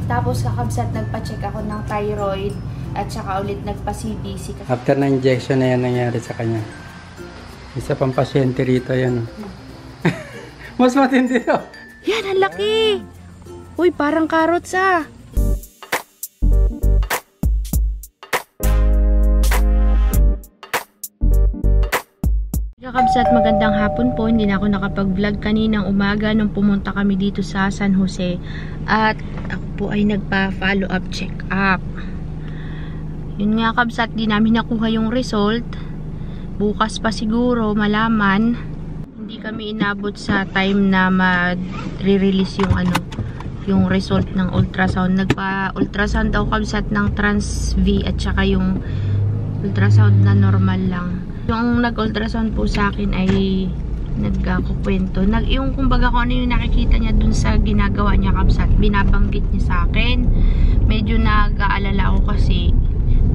Tapos kakabsat nagpa-check ako ng thyroid at saka ulit nagpa-CBC. After na injection na yan nangyari sa kanya. Isa pang pasyente rito yan. Mas matindi to. Yan, ang laki! Uy, parang carrots ah! Kakabsat, magandang hapon po. Hindi na ako nakapag-vlog kaninang umaga nung pumunta kami dito sa San Jose. At ako po ay nagpa-follow up check up. Yun nga kabsat, di namin nakuha yung result. Bukas pa siguro malaman. Hindi kami inabot sa time na ma-release yung result ng ultrasound. Nagpa-ultrasound daw kabsat ng Trans-V at saka yung ultrasound na normal lang. Yung nag-ultrasound po sa akin ay nagkukwento. Yung kumbaga kung ano yung nakikita niya dun sa ginagawa niya kabsat, binabanggit niya sa akin. Medyo nag-aalala ako kasi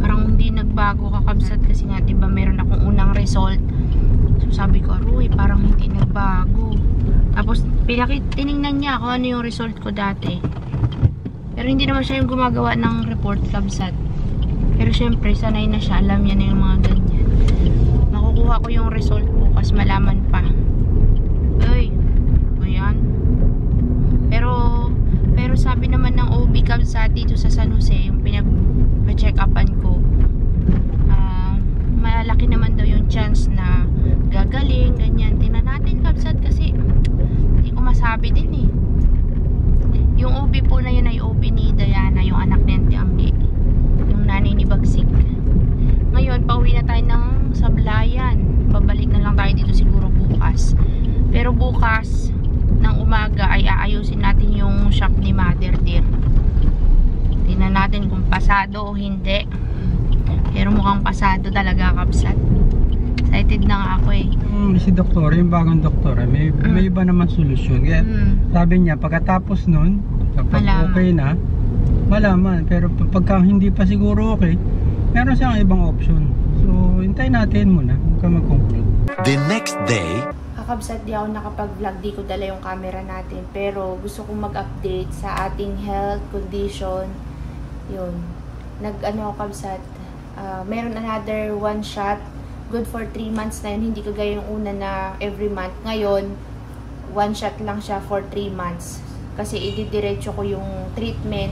parang hindi nagbago kakabsat kasi nga diba meron akong unang result. So sabi ko, aroy, parang hindi nagbago. Tapos tinignan niya ako ano yung result ko dati. Pero hindi naman siya yung gumagawa ng report kabsat. Pero syempre sanay na siya, alam niya na yung mga ganyan. Makukuha ko yung result bukas, malaman pa. Ay, ayan. Pero sabi naman ng OB kabsat dito sa San Jose, yung pinag-check upan ko, malaki naman daw yung chance na gagaling, ganyan. Tingnan natin kabsat kasi hindi ko masabi din eh. Yung OB po na yun ay OB ni Diana, yung anak ni Auntie Anggi, yung nanay ni Bagsik. Ngayon, pauwi na tayo ng Sablayan. Babalik na lang tayo dito siguro bukas. Pero bukas ng umaga ay aayusin natin yung shop ni Mother Dear. Tingnan natin kung pasado o hindi. Pero mukhang pasado talaga kabsat. Excited na nga ako eh. Si doktor, yung bagong doktor, may iba naman solusyon. Kaya sabi niya, pagkatapos nun, kapag okay na, malaman. Pero pagka hindi pa siguro okay, meron siyang ibang option. So, hintayin natin muna. Huwag ka mag-conclude. The next day, kakabsat, di ako nakapag-vlog, di ko dala yung camera natin. Pero gusto kong mag-update sa ating health condition. Yun. Nag-ano kabsat, meron another one shot. Good for 3 months na yun. Hindi kagaya yung una na every month. Ngayon, one shot lang siya for 3 months. Kasi ididiretso ko yung treatment.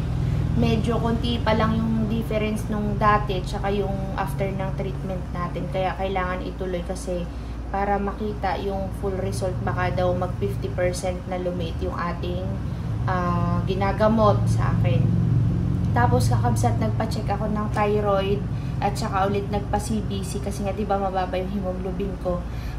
Medyo konti pa lang yung difference nung dati tsaka yung after ng treatment natin. Kaya kailangan ituloy kasi para makita yung full result, baka daw mag 50% na lumit yung ating ginagamot sa akin. Tapos kakabsat, nagpa-check ako ng thyroid at saka ulit nagpa-CBC kasi nga diba mababa yung hemoglobin ko.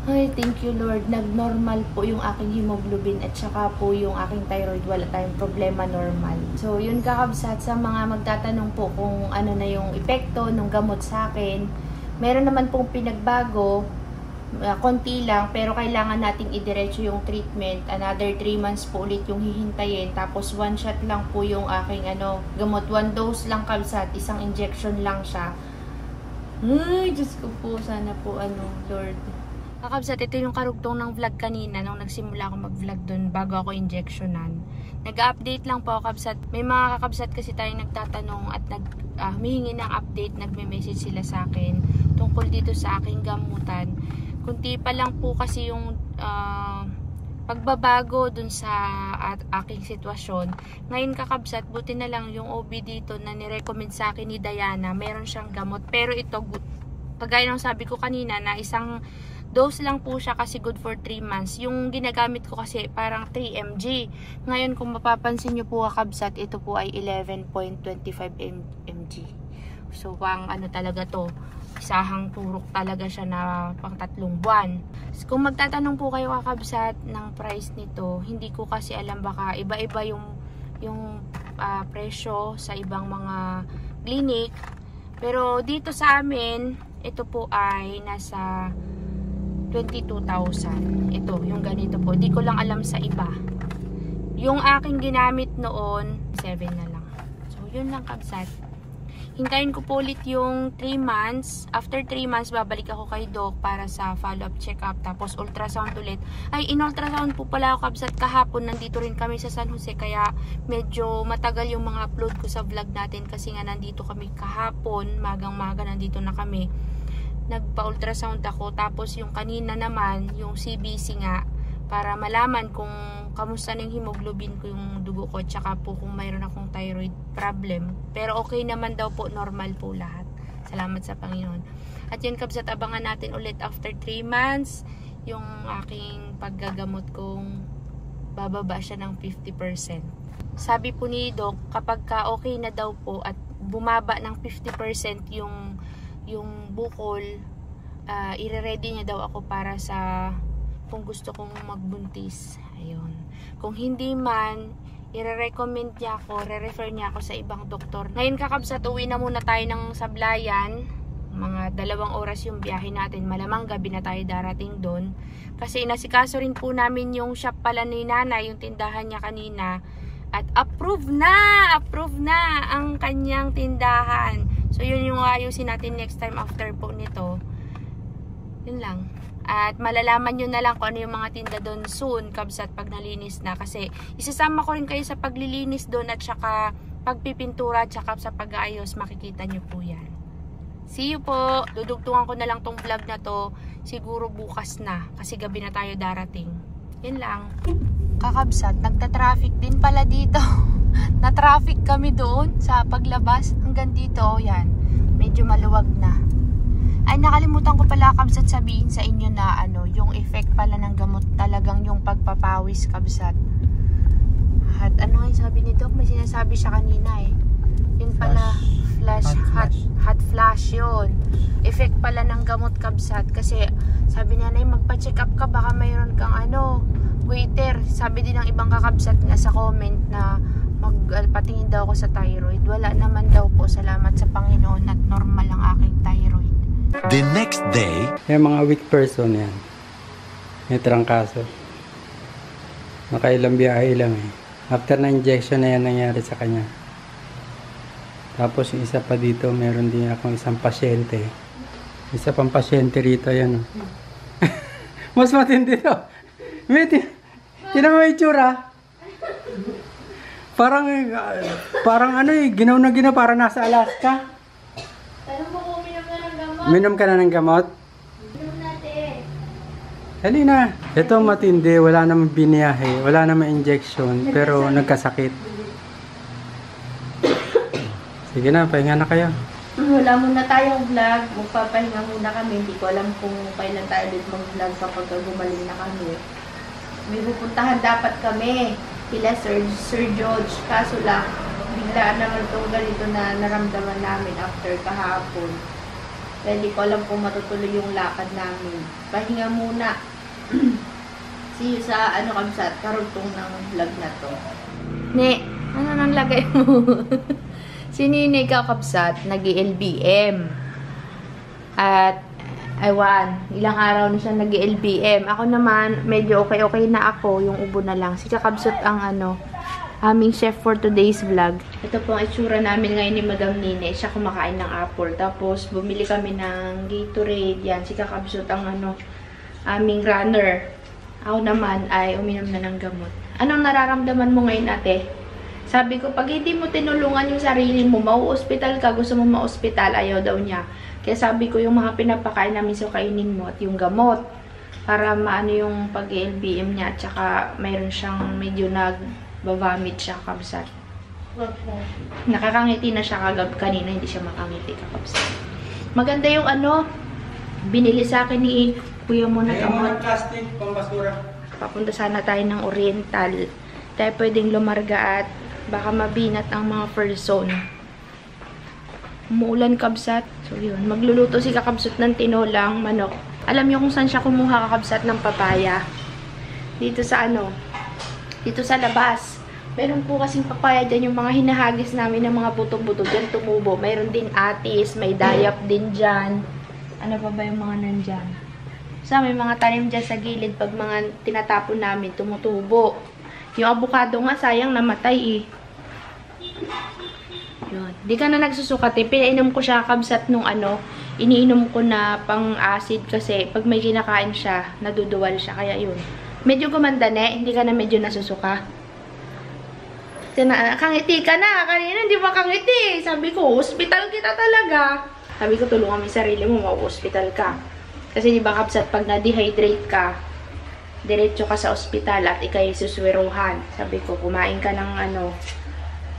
Ay, thank you Lord, nag-normal po yung aking hemoglobin at saka po yung aking thyroid, wala tayong problema, normal. So yun kakabsat, sa mga magtatanong po kung ano na yung epekto ng gamot sa akin, meron naman pong pinagbago, konti lang, pero kailangan nating idiretso yung treatment. Another 3 months po ulit yung hihintayin. Tapos 1 shot lang po yung aking gamot. 1 dose lang kabsat, isang injection lang siya. Ay, Diyos ko po, sana po Lord. Kakabsat, ito yung karugtong ng vlog kanina nung nagsimula ako mag-vlog dun bago ako injectionan. Nag-update lang po kabsat. May mga kakabsat kasi tayong nagtatanong at humihingi ng update, nagme-message sila sa akin tungkol dito sa aking gamutan. Kunti pa lang po kasi yung pagbabago dun sa aking sitwasyon. Ngayon kakabsat, buti na lang yung OB dito na nirecommend sa akin ni Diana, meron siyang gamot. Pero ito, kagaya ng sabi ko kanina na isang dose lang po siya kasi good for 3 months. Yung ginagamit ko kasi parang 3 mg. Ngayon kung mapapansin nyo po kakabsat, ito po ay 11.25 mg. So pang talaga to, isahang turok talaga siya na pang 3 buwan. So, kung magtatanong po kayo kakabsat ng price nito, hindi ko kasi alam, baka iba-iba yung presyo sa ibang mga clinic. Pero dito sa amin, ito po ay nasa 22,000. Ito, yung ganito po. Di ko lang alam sa iba. Yung aking ginamit noon, 7 na lang. So, yun lang kabsat. hintayin ko po ulit yung 3 months. After 3 months, babalik ako kay Doc para sa follow-up check-up. Tapos ultrasound ulit. Ay, in-ultrasound po pala ako kabsat kahapon. Nandito rin kami sa San Jose. Kaya medyo matagal yung mga upload ko sa vlog natin. Kasi nga nandito kami kahapon. Magang-maga nandito na kami. Nagpa-ultrasound ako. Tapos yung kanina naman, yung CBC nga. Para malaman kung kamusta ng hemoglobin ko, yung dugo ko, tsaka po kung mayroon akong thyroid problem. Pero okay naman daw po, normal po lahat. Salamat sa Panginoon. At yun kabsat, abangan natin ulit after 3 months, yung aking paggagamot kong bababa siya ng 50%. Sabi po ni Doc, kapag ka okay na daw po at bumaba ng 50% yung bukol, ire-ready niya daw ako para sa kung gusto kong magbuntis. Ayun. Kung hindi man, i-recommend niya ako, re-refer niya ako sa ibang doktor. Ngayon kakabsat, uwi na muna tayo ng Sablayan. Mga 2 oras yung biyahe natin. Malamang gabi na tayo darating doon. Kasi inasikaso rin po namin yung shop pala ni Nanay, yung tindahan niya kanina. At approve na ang kanyang tindahan. So yun yung ayusin natin next time after po nito. Yun lang. At malalaman nyo na lang kung ano yung mga tinda doon soon, kabsat, pag nalinis na. Kasi isasama ko rin kayo sa paglilinis doon at saka pagpipintura at saka sa pag-aayos. Makikita nyo po yan. See you po. Dudugtungan ko na lang tong vlog na to. Siguro bukas na. Kasi gabi na tayo darating. Yan lang. Kakabsat, nagta-traffic din pala dito. Na-traffic kami doon sa paglabas. Hanggang dito, yan. Medyo maluwag na. Ay, nakalimutan ko pala kabsat sabihin sa inyo na yung effect pala ng gamot talagang yung pagpapawis kabsat. At ano nga yung sabi ni Doc? May sinasabi siya kanina eh. Yun pala, hot flash yun. Effect pala ng gamot kabsat. Kasi sabi niya na magpa-check up ka, baka mayroon kang waiter. Sabi din ng ibang kakabsat nga sa comment na magpatingin daw ako sa thyroid. Wala naman daw po, salamat sa Panginoon at normal ang aking thyroid. The next day, yung mga weak person yan, may trangkaso, nakailang biyahe lang eh. After na injection na yan nangyari sa kanya. Tapos yung isa pa dito, meron din akong isang pasyente, isa pang pasyente rito yan. Mas matindi to. Tinan mo yung itsura, parang ginaw na ginaw, parang nasa Alaska. Minom ka na ng gamot? Minom natin. Halina. Ito matindi. Wala namang biniyahe. Wala namang injection. Pero nagkasakit. Sige na. Pahinga na kayo. Wala muna tayong vlog. Magpapahinga muna kami. Hindi ko alam kung kailan tayo ulit mag-vlog kapag gumaling na kami. May pupuntahan dapat kami. Kila Sir George. Kaso lang, biglaan naman itong ganito na naramdaman namin after kahapon. Kaya hindi ko alam kung matutuloy yung lakad namin. Pahinga muna. See you sa kabsat, karugtong ng vlog na to. Ne, ano nang lagay mo? Si Nini kakabsat, nag-LBM. At, ilang araw na siya nag-LBM. Ako naman, medyo okay na ako. Yung ubo na lang. Si kakabsat ang aming chef for today's vlog. Ito po ang itsura namin ngayon ni Madam Nine. Siya kumakain ng apple. Tapos, bumili kami ng Gatorade. Yan, si kakabsat ang aming runner. Ako naman ay uminom na ng gamot. Anong nararamdaman mo ngayon, ate? Sabi ko, pag hindi mo tinulungan yung sarili mo, mau-hospital ka, gusto mo ma-hospital, ayaw daw niya. Kaya sabi ko, yung mga pinapakain namin so kainin mo at yung gamot. Para maano yung pag-LBM niya. At saka, mayroon siyang medyo babamit siya, kabsat. Okay. Nakakangiti na siya kanina, hindi siya makangiti, kabsat. Maganda yung binili sa akin ni kuya mo na gamot. Plastic, pambasura. Papunta sana tayo ng Oriental. Tayo pwedeng lumarga at baka mabinat ang mga person. Umuulan, kabsat. So yun, magluluto si kakabsat ng tinolang manok. Alam niyo kung saan siya kumuha, kakabsat, ng papaya? Dito sa dito sa labas. Meron po kasing papaya dyan, yung mga hinahagis namin ng mga buto-buto dyan tumubo. Mayroon din atis, may dayap din dyan. Ano pa ba yung mga nandyan? So, may mga tanim dyan sa gilid. Pag mga tinatapon namin, tumutubo. Yung avocado nga, sayang namatay eh. Yun. Di ka na nagsusukat eh. Pinainom ko siya kabsat nung ano, iniinom ko na pang acid kasi pag may kinakain siya, naduduwal siya. Kaya yun. Medyo gumanda na hindi ka na medyo nasusuka. Kangiti ka na. Kanina hindi ba kangiti? Sabi ko, hospital kita talaga. Sabi ko, tulungan mo yung sarili mo, ma-hospital ka. Kasi di ba kabsat, pag na-dehydrate ka, diretso ka sa ospital at ikay suswiruhan. Sabi ko, kumain ka ng ano,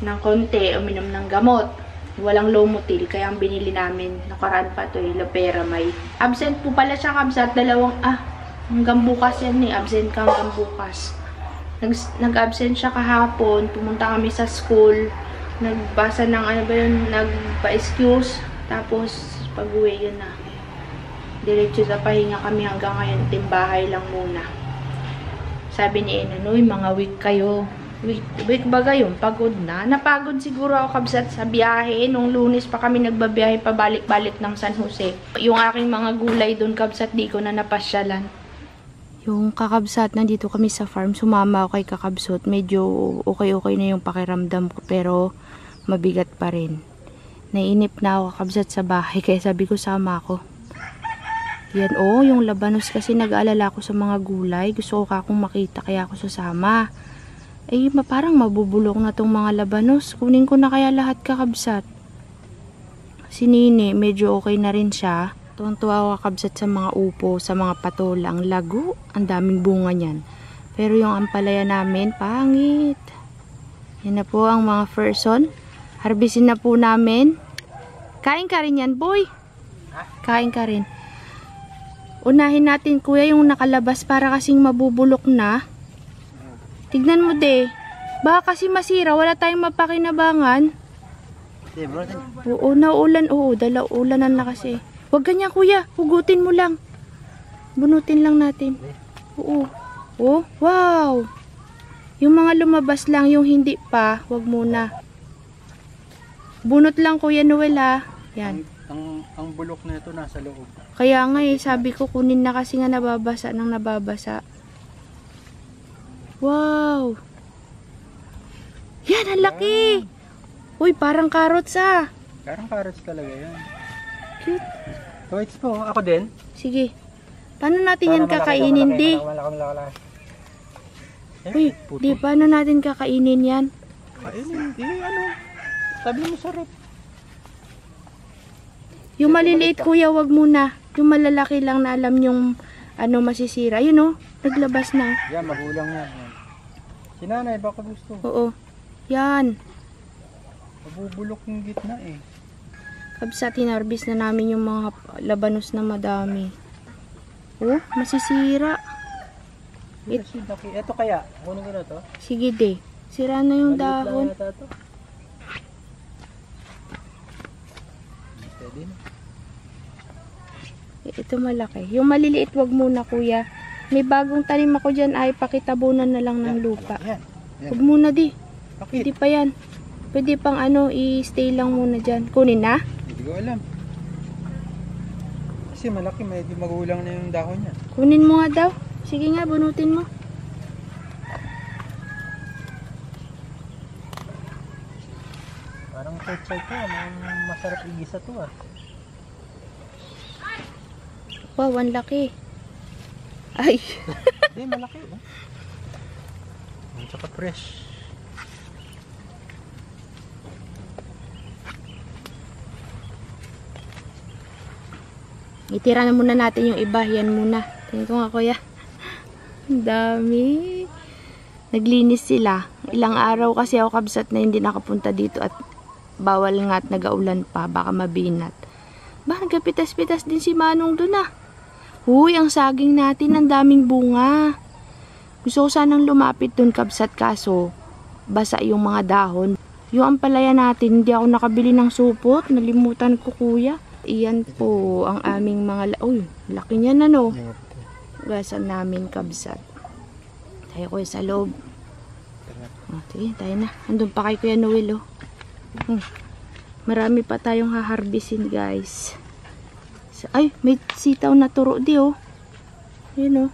ng konti, uminom ng gamot. Walang Lomotil, kaya ang binili namin, nakaraan pa to Loperamide. Absent po pala siya kabsat, hanggang bukas yan eh, absent ka hanggang bukas. Nag-absent siya kahapon, pumunta kami sa school, nagbasa ng ano ba yun, nagpa-excuse, tapos pag-uwi yun na. Diretso sa pahinga kami hanggang ngayon, timbahay lang muna. Sabi ni Inanoy, mga week kayo. Week baga yun, pagod na. Napagod siguro ako kabsat sa biyahe. Nung Lunes pa kami nagbabiyahe pabalik-balik ng San Jose. Yung aking mga gulay doon kabsat, di ko na napasyalan. Yung kakabsat, nandito kami sa farm. Sumama ako kay kakabsot. Medyo okay na yung pakiramdam ko. Pero mabigat pa rin. Nainip na ako kakabsat sa bahay. Kaya sabi ko, sama ako. Yan yung labanos kasi nag-aalala ko sa mga gulay. Gusto ko akong makita kaya ako sasama. Parang mabubulok na tong mga labanos. Kunin ko na kaya lahat kakabsat. Si Nini, medyo okay na rin siya. Tuwang-tuwa ako kakabsat sa mga upo, sa mga patolang. Lago, ang daming bunga niyan. Pero yung ampalaya namin, pangit. Yan na po ang mga person. Harbisin na po namin. Kain ka rin yan, boy. Kain ka rin. Unahin natin, kuya, yung nakalabas para kasing mabubulok na. Tignan mo, de. Baka kasi masira. Wala tayong mapakinabangan. Oo, naulan. Oo, ulanan na kasi. Huwag ganyan, kuya. Hugutin mo lang. Bunutin lang natin. Oo. Oh, wow. Yung mga lumabas lang, yung hindi pa, huwag muna. Bunot lang, Kuya Noel, ha. Yan. Ang bulok na ito nasa loob. Kaya nga sabi ko kunin na kasi nga nababasa nang nababasa. Wow! Yan, ang laki! Uy, parang carrots Parang carrots talaga yan. Cute. Wait po, ako din. Sige. Paano natin yan kakainin, di? Uy, di, paano natin kakainin yan? Kainin, di, sabi mo sarap. Yung maliliit, kuya, wag muna. Yung malalaki lang na alam yung masisira. Yun naglabas na. Yan, magulang yan. Si nanay, baka gusto. Oo. Yan. Mabubulok yung gitna eh. Kabsa, tinarbis na namin yung mga labanos na madami. Oh, masisira. Ito kaya, kunin ko na to. Sige, de. Sira na yung dahon. Pwede na. Ito malaki. Yung maliliit, wag muna, kuya. May bagong tanim ako dyan ay pakitabunan na lang ng lupa. Yan. Huwag muna, di. Bakit? Hindi pa yan. Pwede pang i-stay lang muna dyan. Kunin na? Hindi ko alam. Kasi malaki, medyo magulang na yung dahon niya. Kunin mo nga daw. Sige nga, bunutin mo. Parang pechay to, masarap igisa to . Wow, ang laki. Ay. Hindi, malaki At saka fresh. Itira na muna natin yung iba. Yan muna. Tingnan ko nga, kuya. Ang dami. Naglinis sila. Ilang araw kasi ako kabsat na hindi nakapunta dito at bawal nga at nagaulan pa. Baka mabinat. Nagkapitas-pitas din si Manong doon . Huy, ang saging natin, ang daming bunga. Gusto ko sanang lumapit doon kabsat kaso basa yung mga dahon. Yung ampalaya natin, hindi ako nakabili ng supot. Nalimutan ko, kuya. Iyan po ang aming mga... Uy, laki niyan Gasan namin kabsat. Tayo ko sa loob. Sige, tayo na. Andun pa kay Kuya Noel, Marami pa tayong haharbisin, guys. Ay, may sitaw na turo di, Yun,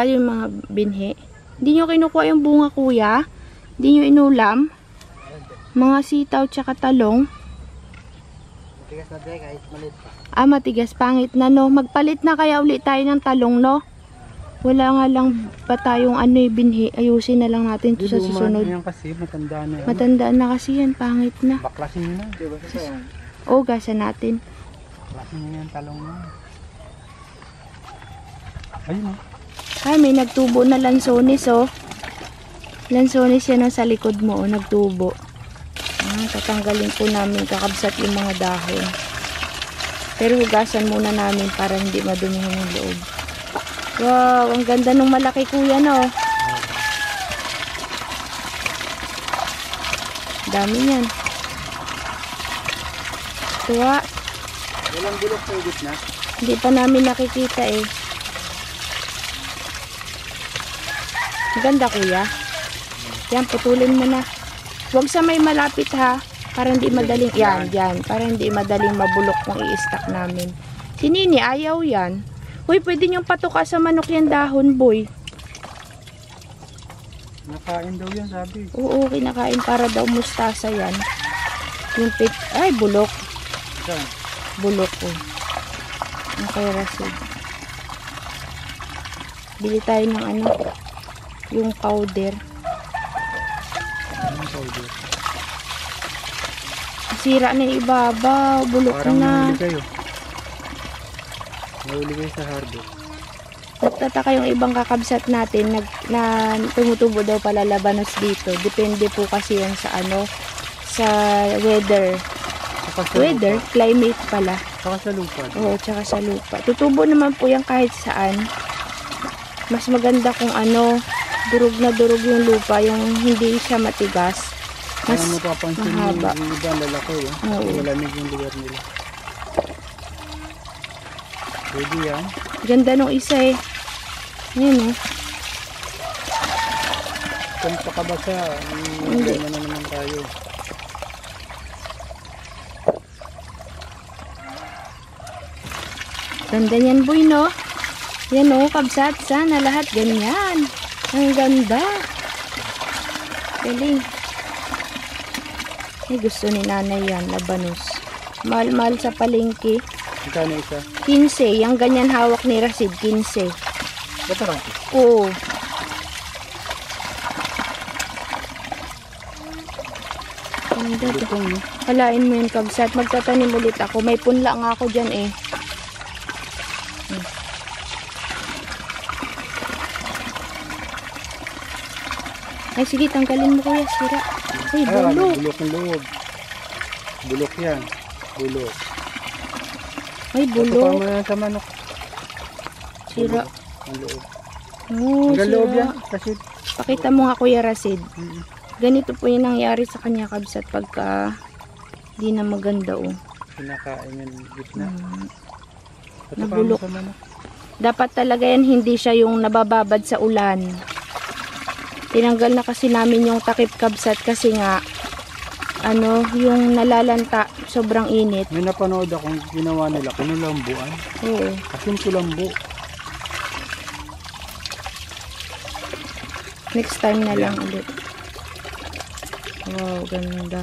yung mga binhe. Hindi nyo kinukuha yung bunga, kuya. Hindi nyo inulam? Mga sitaw tsaka talong. Matigas na din kahit maliit pa. Matigas. Pangit na, no? Magpalit na kaya ulit tayo ng talong, no? Wala nga lang pa tayong binhi. Ayusin na lang natin to sa susunod. Yan kasi, matanda na yan. Matandaan na kasi yan. Pangit na. Baklasin nyo na. Diba sa yan? Gasan natin. Baklasin nyo yung talong na. Ayun o. Ay, may nagtubo na lansones, oh. Lansones yan sa likod mo, oh. Nagtubo. Tatanggalin po namin kakabsat yung mga dahon. Pero hugasan muna namin para hindi madumihan yung loob. Wow, ang ganda ng malaki kuya, no? Dami yan. Tuwa. Walang bulok sa gitna. Hindi pa namin nakikita eh. Ang ganda kuya. Yan, putulin mo na. Huwag sa may malapit ha. Para hindi madaling, yan. Para hindi madaling mabulok kung i-stack namin. Si Nini, ayaw yan. Uy, pwede niyong patuka sa manok yan dahon, boy. Nakain daw yan, sabi. Oo, kinakain para daw mustasa yan. Yung ay, bulok. Saan? Bulok ko. Ang kay Rasid. Bili tayo ng yung powder. Anong powder? Sira na yung ibabaw. Bulok Parang na. nahuli kayo. Nahuli kayo sa harvest. Nagtataka yung ibang kakabsat natin na tumutubo daw pala labanos dito. Depende po kasi yan sa sa weather. Weather, climate pala. Saka sa lupa. Oo, tsaka sa lupa. Tutubo naman po yan kahit saan. Mas maganda kung durog na durog yung lupa, yung hindi siya matigas. Mas ano mapapansin mahaba. yung iba lalaki, Oo. malamig yung lugar nila. Pwede yan. Ganda nung isa eh. Ayan oh. Kung pakabasa, Hindi. na naman tayo. Ganda niyan boy, no? Yan oh, kabsat. Sana lahat ganyan. Ang ganda. Galing. Ay, gusto ni nanay yan, labanos. Mahal-mahal sa palengke. Magkano isa? 15. Yung ganyan hawak ni Rasid, 15. Ba't parang? Oo. Ganda to. Lutong, no? Halain mo yung kabsat. Magtatanim ulit ako. May punla nga ako dyan eh. Ay, sige, tanggalin mo kuya. Sira. Ay, bulok. Bulok ng loob. Bulok yan. Bulok. Ay, Tutupan bulok. mo na sa manok. Sira. Ang loob. Oo, Hanggang loob sira. yan. Kasi, Pakita mo nga kuya Rasid. mm, Ganito po yung nangyari sa kanya kabsat pagka di na maganda oh. kinakain yung gitna. Tutupan mo Nabulok. sa manok. Dapat talaga yan hindi siya yung nabababad sa ulan. Tinanggal na kasi namin yung takip kabsat kasi nga yung nalalanta sobrang init. May napanood akong ginawa nila. Kinulambuan. Oo. Asin kulambo. Next time na lang ulit. Wow, ganda.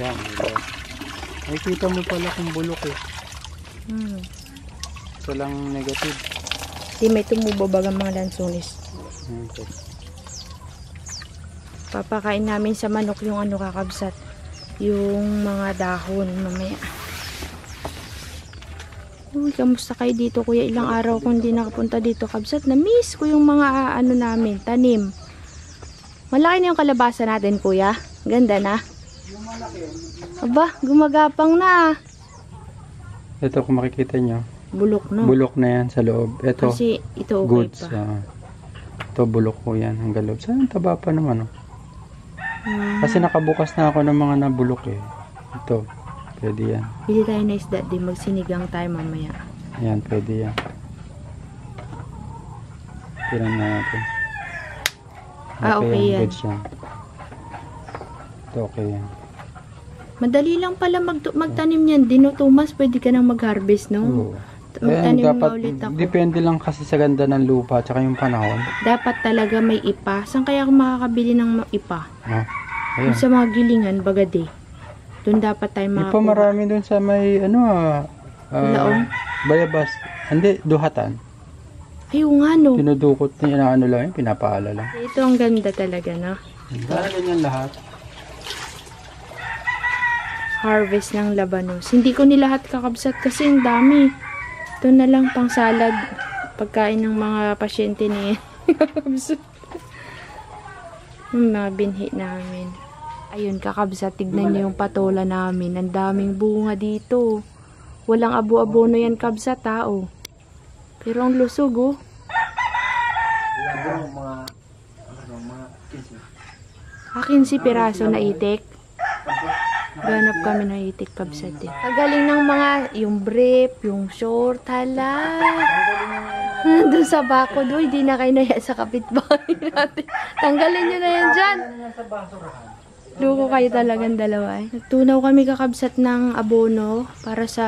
Yan. Diba? Nakikita mo pala kung bulok eh. Ito lang negative. Di may tumubo bagang mga lansones. Okay. Papakain namin sa manok yung kakabsat. Yung mga dahon mamaya. Uy, kamusta kayo dito kuya? Ilang araw kung hindi nakapunta dito kabsat. Na-miss ko yung mga namin, tanim. Malaki na yung kalabasa natin kuya. Ganda na. Aba, gumagapang na. Ito kung makikita nyo. Bulok no? Bulok na yan sa loob. Ito, Kasi ito okay goods. pa. Ito bulok ko yan hanggang loob. Saan taba pa naman? Kasi nakabukas na ako ng mga nabulok eh. Ito, pwede yan. Pili tayo na isda din. Magsinigang tayo mamaya. Ayan, pwede yan. Tiran na natin. Okay yan. Goods yan. Ito okay yan. Madali lang pala magtanim yan. Dino Thomas, pwede ka nang mag-harvest, no? Oo. magtanim dapat, na ulit ako. depende lang kasi sa ganda ng lupa at saka yung panahon. Dapat talaga may ipa. Saan kaya ako makakabili ng ipa? Oh, Yung ayun. sa mga gilingan, bagade. Doon dapat tayo Ipa makakuha. marami doon sa may Laong? Bayabas. Hindi, duhatan. Ay, oo nga no. Tinudukot niya, ano lang yun, pinapaala lang. Ito ang ganda talaga, no? Sana ganyan lahat. Harvest ng labanos. Hindi ko nilahat kakabsat kasi ang dami. Ito na lang pang salad. Pagkain ng mga pasyente ni kakabsat. Yung mga binhi namin. Ayun, kakabsat. Tignan niyo yung patola namin. Ang daming bunga dito. Walang abo-abono yan, kabsat, tao. Pero ang lusog, oh. Akin si piraso na itik. Ganap kami ng itik, kabsat, eh. Kagaling ng mga, yung brief, yung short, hala. Doon sa bako, doon, hindi na kayo naya sa kapitbahay natin. Tanggalin nyo na yan dyan. Luko kayo talagang dalawa, eh. Nagtunaw kami kakabsat ng abono para sa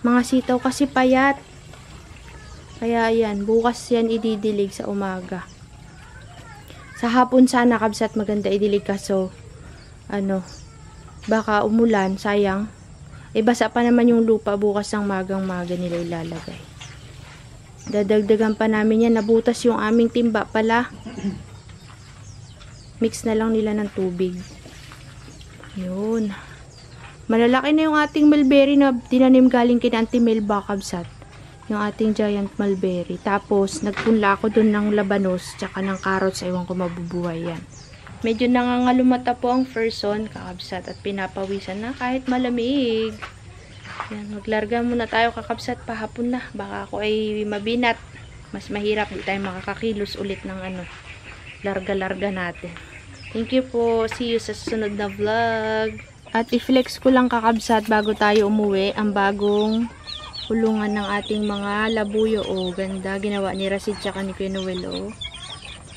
mga sitaw kasi payat. Kaya yan, bukas yan ididilig sa umaga. Sa hapon sana kabsat maganda idilig kaso baka umulan, sayang. Basa pa naman yung lupa, bukas ng magang-maga nila ilalagay. Dadagdagan pa namin yan, nabutas yung aming timba pala. Mix na lang nila ng tubig. Yun. Malalaki na yung ating mulberry na tinanim galing kina Auntie Melba, kabsat. Yung ating giant mulberry. Tapos, nagpunla ako dun ng labanos, tsaka ng carrots. Ewan ko mabubuhay yan. Medyo nangangalumata po ang person, kakabsat, at pinapawisan na kahit malamig. Yan, maglarga muna tayo, kakabsat, pahapon na. Baka ako ay mabinat. Mas mahirap, di tayo makakakilos ulit ng larga-larga natin. Thank you po. See you sa susunod na vlog. At i-flex ko lang, kakabsat, bago tayo umuwi, ang bagong kulungan ng ating mga labuyo. Oh, ganda. Ginawa ni Rasid tsaka ni Kuya Noel. Oh.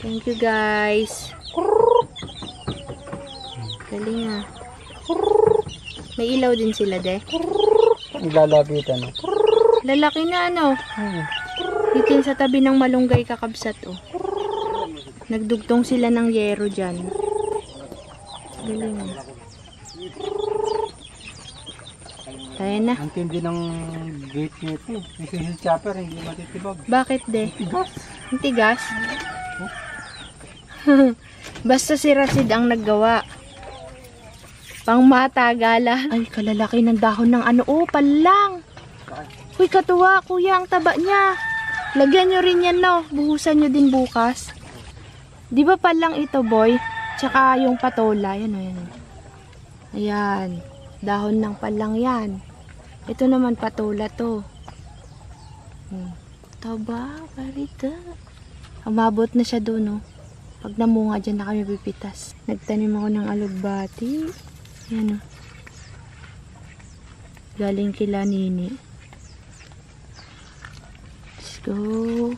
Thank you, guys. Galing, ah. May ilaw din sila, de. Ilalapitan. Lalaki na, dito yun sa tabi ng malunggay, kakabsat, oh. Nagdugtong sila ng yero dyan. Galing, ah. Tayo na. Ang tindi ng gate nito. Yung single chopper, hindi matitibag. Bakit, de? Tigas. Ang tigas? Basta si Rasid ang naggawa. Pang matagala. Ay, kalalaki ng dahon ng palang. Uy, katuwa, kuya, ang taba niya. Lagyan nyo rin yan, no? Buhusan nyo din bukas. Di ba palang ito, boy? Tsaka yung patola. Yan, yan. Ayan. Dahon ng palang yan. Ito naman patola to. Taba, parita. Umabot na siya doon, no? Pag namunga dyan na kami pipitas. Nagtanim ako ng alugbati. Yan, oh. Galing kila Nini. Let's go.